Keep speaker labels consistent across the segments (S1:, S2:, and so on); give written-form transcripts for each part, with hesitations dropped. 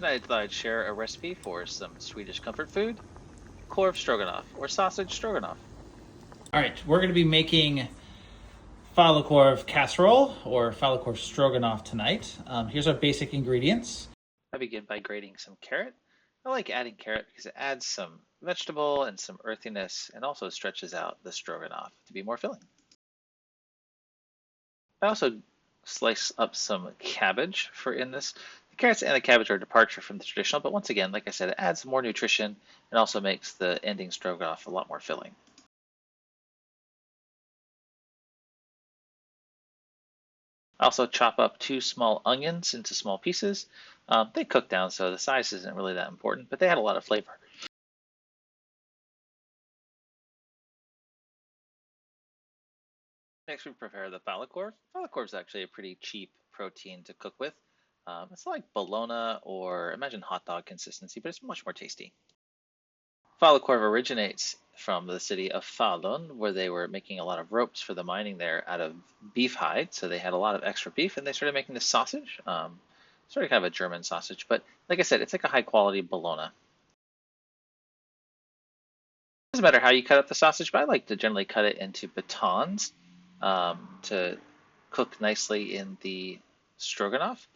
S1: Tonight I thought I'd share a recipe for some Swedish comfort food, Korv stroganoff, or sausage stroganoff.
S2: All right, we're going to be making Korv casserole or Korv stroganoff tonight. Here's our basic ingredients.
S1: I begin by grating some carrot. I like adding carrot because it adds some vegetable and some earthiness and also stretches out the stroganoff to be more filling. I also slice up some cabbage for in this. The carrots and the cabbage are a departure from the traditional, but once again, like I said, it adds more nutrition and also makes the ending stroganoff a lot more filling. I also chop up 2 small onions into small pieces. They cook down, so the size isn't really that important, but they had a lot of flavor. Next, we prepare the Korv. Korv is actually a pretty cheap protein to cook with. It's like bologna or imagine hot dog consistency, but it's much more tasty. Korv originates from the city of Falun, where they were making a lot of ropes for the mining there out of beef hide. So they had a lot of extra beef, and they started making this sausage. Sort of kind of a German sausage, but like I said, it's like a high quality bologna. It doesn't matter how you cut up the sausage, but I like to generally cut it into batons to cook nicely in the stroganoff.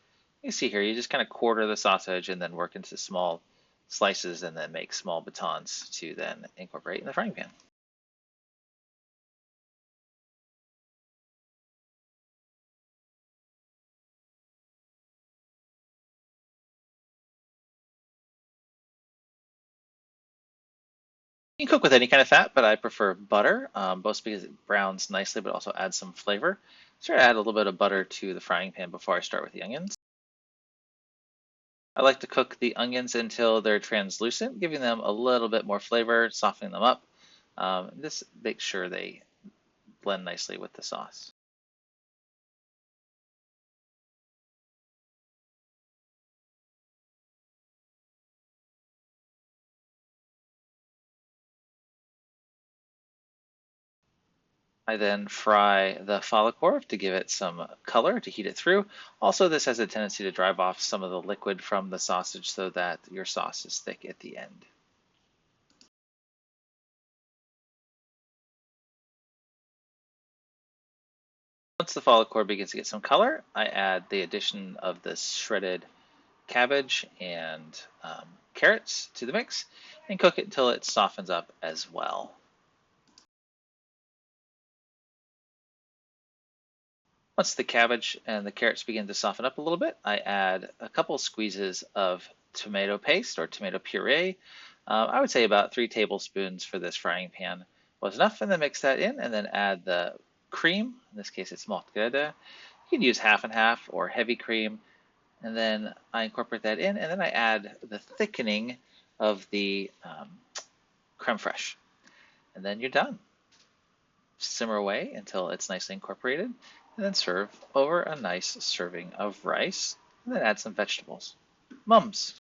S1: You see here, you just kind of quarter the sausage and then work into small slices and then make small batons to then incorporate in the frying pan. You can cook with any kind of fat, but I prefer butter, both because it browns nicely but also adds some flavor. So I add a little bit of butter to the frying pan before I start with the onions. I like to cook the onions until they're translucent, giving them a little bit more flavor, softening them up. This makes sure they blend nicely with the sauce. I then fry the Korv to give it some color to heat it through. Also, this has a tendency to drive off some of the liquid from the sausage so that your sauce is thick at the end. Once the Korv begins to get some color, I add the addition of the shredded cabbage and carrots to the mix and cook it until it softens up as well. Once the cabbage and the carrots begin to soften up a little bit, I add a couple squeezes of tomato paste or tomato puree. I would say about 3 tablespoons for this frying pan was enough, and then mix that in and then add the cream. In this case, it's Maltgouda. You can use half and half or heavy cream, and then I incorporate that in, and then I add the thickening of the creme fraiche, and then you're done. Simmer away until it's nicely incorporated, and then serve over a nice serving of rice, and then add some vegetables. Mums.